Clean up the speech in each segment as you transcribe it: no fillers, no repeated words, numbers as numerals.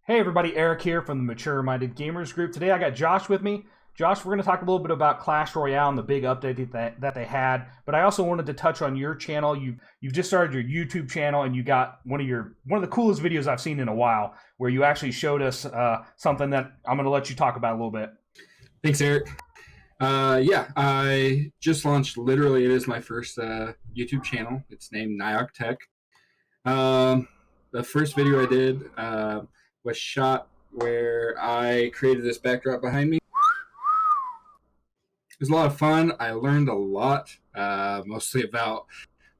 Hey everybody, Eric here from the Mature Minded Gamers Group. Today I got Josh with me. Josh, we're going to talk a little bit about Clash Royale and the big update that they had. But I also wanted to touch on your channel. You've just started your YouTube channel, and you got one of the coolest videos I've seen in a while, where you actually showed us something that I'm going to let you talk about a little bit. Thanks, Eric. Yeah, I just launched. Literally, it is my first YouTube channel. It's named Naiok Tech. The first video I did was shot where I created this backdrop behind me. It was a lot of fun. I learned a lot, mostly about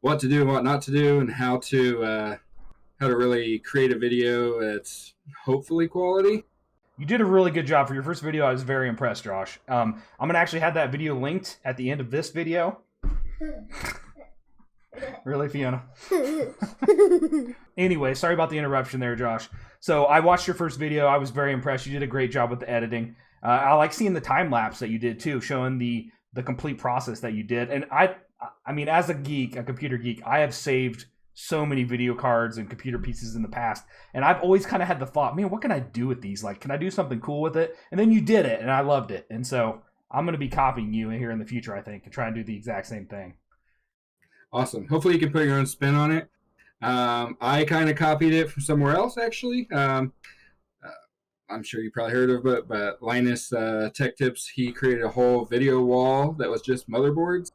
what to do and what not to do, and how to really create a video that's hopefully quality. You did a really good job for your first video. I was very impressed, Josh. I'm going to actually have that video linked at the end of this video. Really, Fiona? Anyway, sorry about the interruption there, Josh. So I watched your first video. I was very impressed. You did a great job with the editing. I like seeing the time lapse that you did too, showing the complete process that you did. And I mean, as a geek, a computer geek, I have saved so many video cards and computer pieces in the past, and I've always kind of had the thought, man, what can I do with these? Like, can I do something cool with it? And then you did it, and I loved it. And so I'm going to be copying you here in the future, I think, and try and do the exact same thing. Awesome. Hopefully you can put your own spin on it. I kind of copied it from somewhere else, actually. I'm sure you probably heard of it, but Linus Tech Tips, he created a whole video wall that was just motherboards.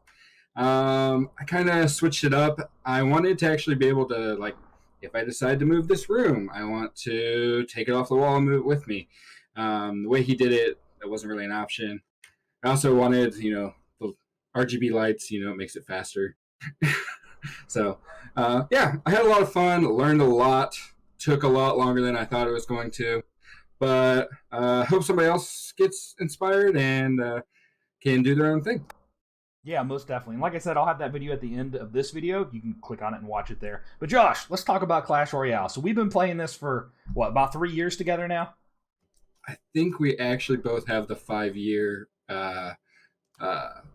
I kind of switched it up. I wanted to actually be able to, like, if I decide to move this room, I want to take it off the wall and move it with me. The way he did it, that wasn't really an option. I also wanted, the RGB lights, it makes it faster. So, yeah, I had a lot of fun, learned a lot, took a lot longer than I thought it was going to. But hope somebody else gets inspired and can do their own thing. Yeah, most definitely. And like I said, I'll have that video at the end of this video. You can click on it and watch it there. But Josh, let's talk about Clash Royale. So we've been playing this for, about 3 years together now? I think we actually both have the 5-year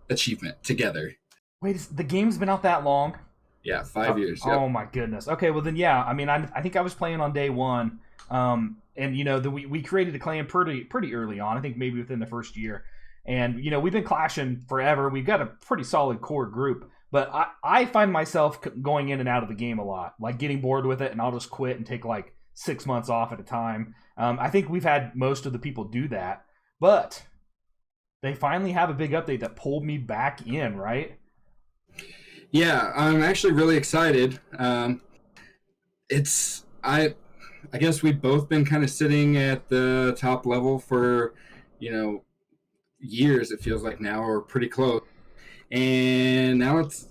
achievement together. Wait, the game's been out that long? Yeah, 5 years. Yep. Oh my goodness. Okay, well then, yeah. I mean, I think I was playing on day one. And, we created a clan pretty early on. I think maybe within the first year. And, we've been clashing forever. We've got a pretty solid core group. But I find myself going in and out of the game a lot. Like, getting bored with it, and I'll just quit and take, 6 months off at a time. I think we've had most of the people do that. But they finally have a big update that pulled me back in, right? Yeah, I'm actually really excited. I guess we've both been kind of sitting at the top level for, years, it feels like now, or pretty close. And now it's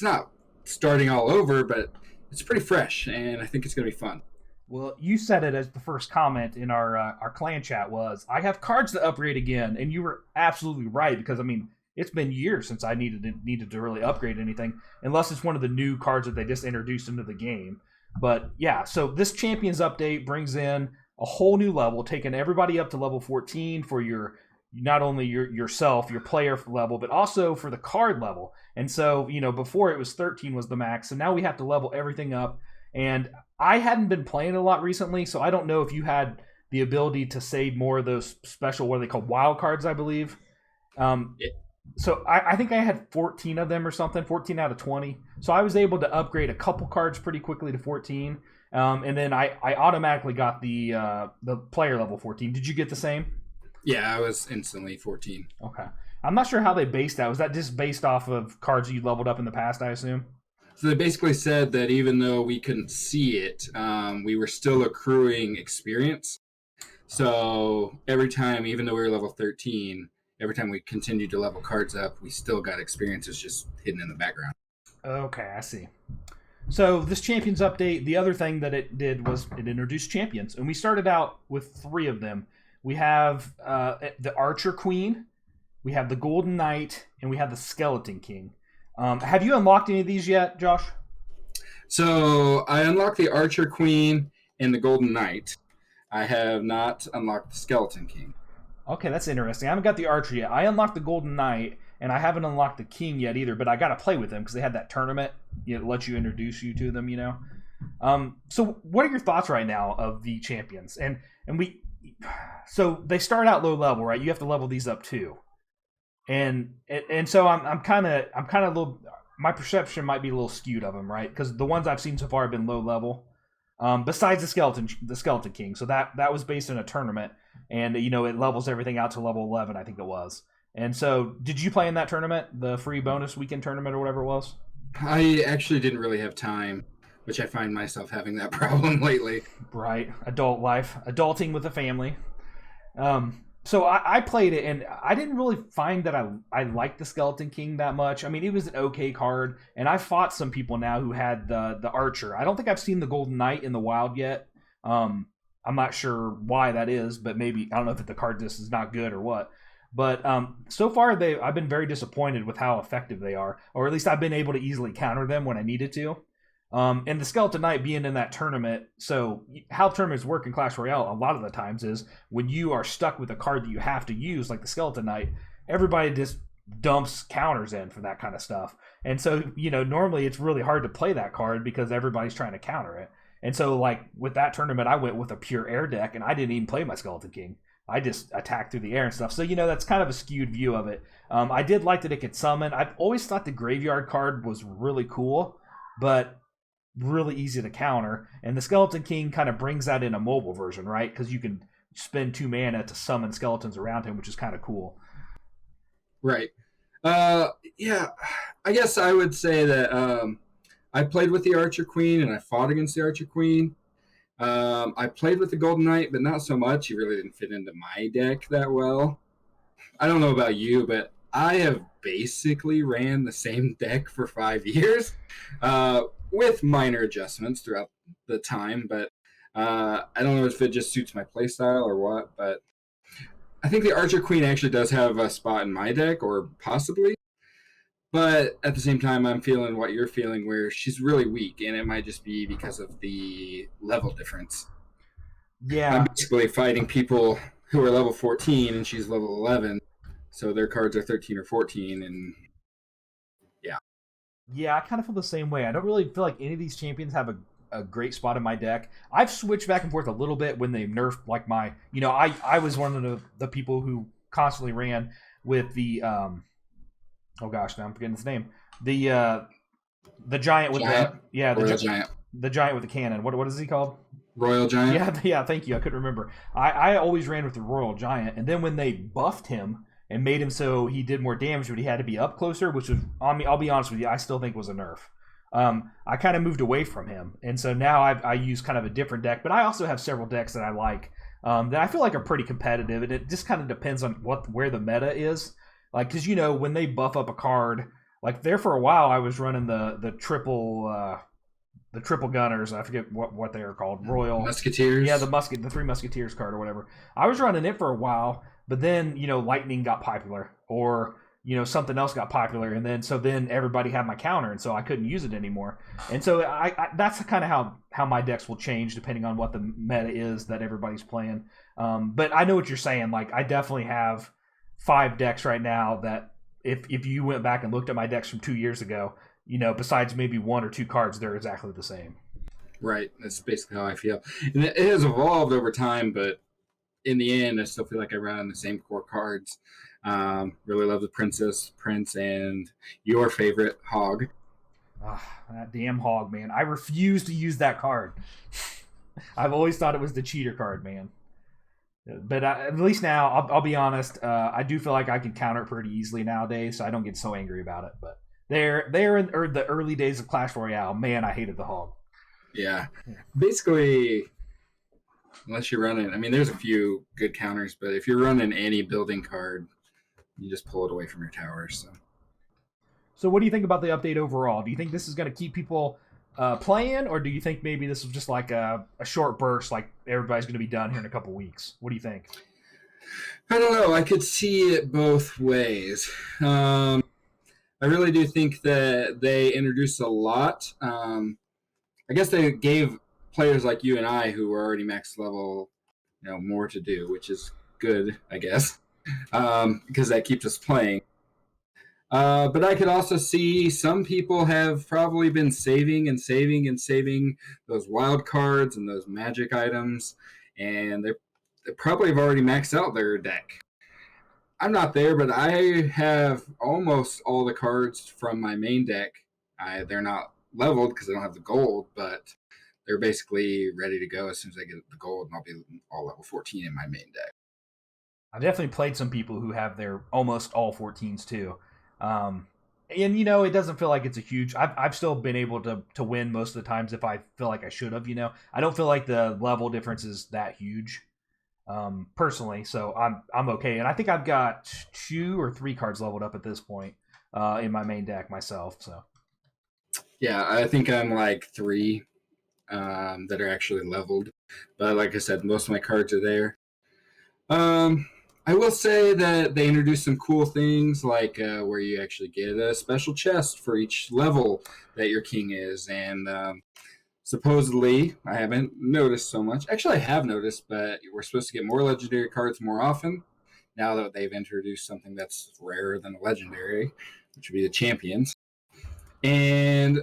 not starting all over, but it's pretty fresh, and I think it's going to be fun. Well, you said it as the first comment in our clan chat was, I have cards to upgrade again, and you were absolutely right, because, I mean, it's been years since I needed to really upgrade anything, unless it's one of the new cards that they just introduced into the game. But yeah, so this Champions update brings in a whole new level, taking everybody up to level 14 for your not only yourself, your player level, but also for the card level. And so, before it was 13 was the max, so now we have to level everything up. And I hadn't been playing a lot recently, so I don't know if you had the ability to save more of those special, what are they called, wild cards, I believe. So I think I had 14 of them or something, 14 out of 20. So I was able to upgrade a couple cards pretty quickly to 14. And then I automatically got the player level 14. Did you get the same? Yeah, I was instantly 14. Okay. I'm not sure how they based that. Was that just based off of cards you leveled up in the past, I assume? So they basically said that even though we couldn't see it, we were still accruing experience. So every time, even though we were level 13... every time we continued to level cards up, we still got experiences just hidden in the background. Okay, I see. So this Champions update, the other thing that it did was it introduced champions. And we started out with 3 of them. We have the Archer Queen, we have the Golden Knight, and we have the Skeleton King. Have you unlocked any of these yet, Josh? So I unlocked the Archer Queen and the Golden Knight. I have not unlocked the Skeleton King. Okay, that's interesting. I haven't got the Archer yet. I unlocked the Golden Knight, and I haven't unlocked the King yet either, but I got to play with them because they had that tournament. It lets you introduce you to them, So what are your thoughts right now of the champions? And we, so they start out low level, right? You have to level these up too. And so I'm kind of a little, my perception might be a little skewed of them, right? Because the ones I've seen so far have been low level. Besides the skeleton king, so that was based in a tournament, and it levels everything out to level 11, I think it was. And so, did you play in that tournament, the free bonus weekend tournament or whatever it was? I actually didn't really have time, which I find myself having that problem lately. Right, adult life, adulting with a family. So I played it, and I didn't really find that I liked the Skeleton King that much. I mean, it was an okay card, and I fought some people now who had the Archer. I don't think I've seen the Golden Knight in the wild yet. I'm not sure why that is, but maybe I don't know if the card just is not good or what. But so far, I've been very disappointed with how effective they are, or at least I've been able to easily counter them when I needed to. And the Skeleton Knight being in that tournament, so how tournaments work in Clash Royale a lot of the times is when you are stuck with a card that you have to use, like the Skeleton Knight, everybody just dumps counters in for that kind of stuff. And so, normally it's really hard to play that card because everybody's trying to counter it. And so, like, with that tournament, I went with a pure air deck, and I didn't even play my Skeleton King. I just attacked through the air and stuff. So, that's kind of a skewed view of it. I did like that it could summon. I've always thought the graveyard card was really cool, but really easy to counter, and the Skeleton King kind of brings that in a mobile version, right? Because you can spend 2 mana to summon skeletons around him, which is kind of cool. Right. Yeah, I guess I would say that I played with the Archer Queen and I fought against the Archer Queen. I played with the Golden Knight, but not so much. He really didn't fit into my deck that well. I don't know about you, but I have basically ran the same deck for 5 years. With minor adjustments throughout the time, but I don't know if it just suits my playstyle or what, but I think the Archer Queen actually does have a spot in my deck, or possibly, but at the same time, I'm feeling what you're feeling, where she's really weak, and it might just be because of the level difference. I'm Yeah, basically fighting people who are level 14, and she's level 11, so their cards are 13 or 14, and yeah. yeah, I kind of feel the same way. I don't really feel like any of these champions have a great spot in my deck. I've switched back and forth a little bit when they nerfed like my, I was one of the people who constantly ran with the oh gosh, now I'm forgetting his name. The giant with Giant? the yeah Giant. the giant with the cannon. What is he called? Royal Giant? Yeah. Thank you. I couldn't remember. I always ran with the Royal Giant, and then when they buffed him and made him so he did more damage, but he had to be up closer, which was, I mean, I'll be honest with you, I still think was a nerf. I kind of moved away from him, and so now I use kind of a different deck. But I also have several decks that I like that I feel like are pretty competitive, and it just kind of depends on where the meta is. Like, because when they buff up a card, like there for a while, I was running the triple gunners. I forget what they are called. Royal Musketeers. Yeah, the Three Musketeers card or whatever. I was running it for a while, but then lightning got popular, or something else got popular, and then everybody had my counter, and so I couldn't use it anymore. And so I that's kind of how my decks will change depending on what the meta is that everybody's playing. But I know what you're saying. Like, I definitely have 5 decks right now that if you went back and looked at my decks from 2 years ago, besides maybe 1 or 2 cards, they're exactly the same. Right. That's basically how I feel. And it has evolved over time, but in the end, I still feel like I run on the same core cards. Really love the Princess, Prince, and your favorite, Hog. That damn Hog, man. I refuse to use that card. I've always thought it was the cheater card, man. But at least now, I'll be honest. I do feel like I can counter it pretty easily nowadays, so I don't get so angry about it. But they're in the early days of Clash Royale. Man, I hated the Hog. Yeah. Basically, unless you're running, I mean, there's a few good counters, but if you're running any building card, you just pull it away from your towers. So what do you think about the update overall? Do you think this is going to keep people playing, or do you think maybe this is just like a short burst, like everybody's going to be done here in a couple weeks? What do you think? I don't know. I could see it both ways. I really do think that they introduced a lot. I guess they gave players like you and I, who were already max level, more to do, which is good, I guess, because that keeps us playing. But I could also see some people have probably been saving and saving and saving those wild cards and those magic items, and they probably have already maxed out their deck. I'm not there, but I have almost all the cards from my main deck. They're not leveled because I don't have the gold, but they're basically ready to go as soon as I get the gold, and I'll be all level 14 in my main deck. I've definitely played some people who have their almost all 14s too. And it doesn't feel like it's a huge. I've still been able to win most of the times if I feel like I should have. I don't feel like the level difference is that huge, personally. So I'm okay. And I think I've got 2 or 3 cards leveled up at this point in my main deck myself. So Yeah, I think I'm like 3 that are actually leveled, but like I said, most of my cards are there. I will say that they introduced some cool things like where you actually get a special chest for each level that your king is, and supposedly, I haven't noticed so much. Actually, I have noticed, but we're supposed to get more legendary cards more often now that they've introduced something that's rarer than a legendary, which would be the champions. And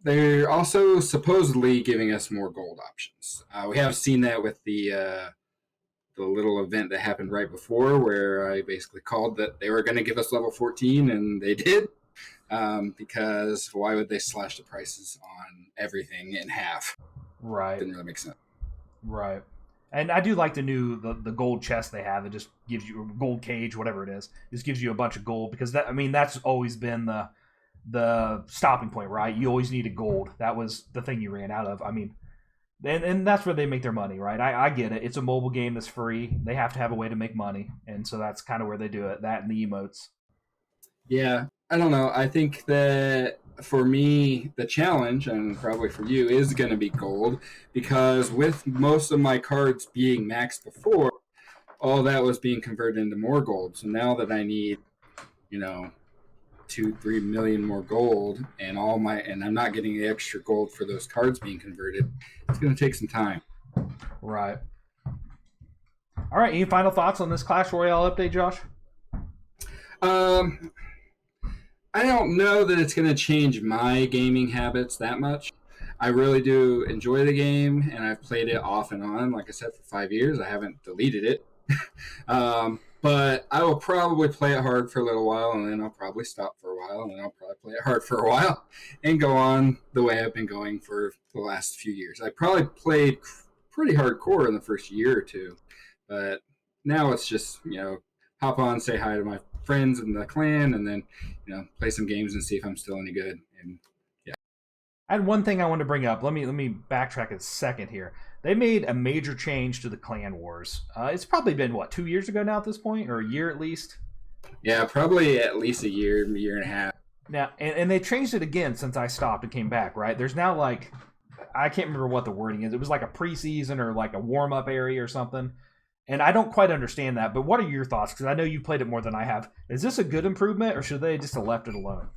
they're also supposedly giving us more gold options. We have seen that with the little event that happened right before, where I basically called that they were going to give us level 14, and they did. Because why would they slash the prices on everything in half? right, Didn't really make sense. right. And I do like the gold chest they have. It just gives you a gold cage, whatever it is. Just gives you a bunch of gold because that's always been the stopping point, right? You always needed gold. That was the thing you ran out of. And that's where they make their money, right? I get it. It's a mobile game that's free. They have to have a way to make money, and so that's kind of where they do it. That and the emotes. Yeah, I don't know. I think that for me, the challenge, and probably for you, is going to be gold because with most of my cards being maxed before, all that was being converted into more gold. So now that I need, you know, 2-3 million more gold, and I'm not getting the extra gold for those cards being converted, it's going to take some time. Right. All right. Any final thoughts on this Clash Royale update, Josh? I don't know that it's going to change my gaming habits that much. I really do enjoy the game, and I've played it off and on. Like I said, for 5 years, I haven't deleted it. But I will probably play it hard for a little while, and then I'll probably stop for a while, and then I'll probably play it hard for a while, and go on the way I've been going for the last few years. I probably played pretty hardcore in the first year or two, but now it's just, hop on, say hi to my friends in the clan, and then, play some games and see if I'm still any good. And yeah. I had one thing I wanted to bring up. Let me backtrack a second here. They made a major change to the clan wars. It's probably been 2 years ago now at this point, or a year at least. Yeah, probably at least a year and a half. Now, and they changed it again since I stopped and came back. Right? There's now I can't remember what the wording is. It was like a preseason or like a warm up area or something. And I don't quite understand that. But what are your thoughts? Because I know you've played it more than I have. Is this a good improvement, or should they just have left it alone?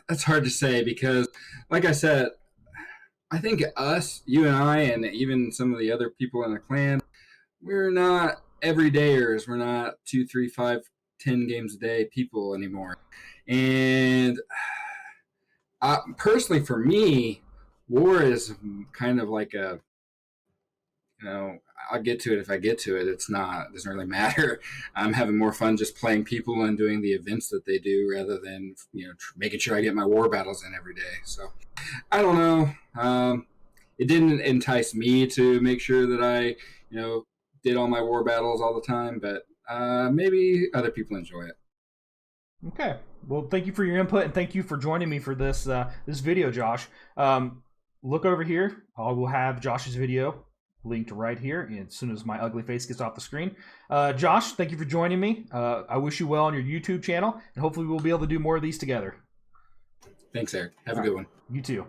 That's hard to say because, like I said, I think you and I, and even some of the other people in the clan, we're not everydayers. We're not 2, 3, 5, 10 games a day people anymore. And personally, for me, war is kind of like I'll get to it if I get to it. It doesn't really matter. I'm having more fun just playing people and doing the events that they do rather than, making sure I get my war battles in every day. So I don't know. It didn't entice me to make sure that I, did all my war battles all the time, but maybe other people enjoy it. Okay. Well, thank you for your input, and thank you for joining me for this video, Josh. Look over here. I will have Josh's video linked right here as soon as my ugly face gets off the screen. Josh, thank you for joining me. I wish you well on your YouTube channel, and hopefully we'll be able to do more of these together. Thanks, Eric. Have a good one. You too.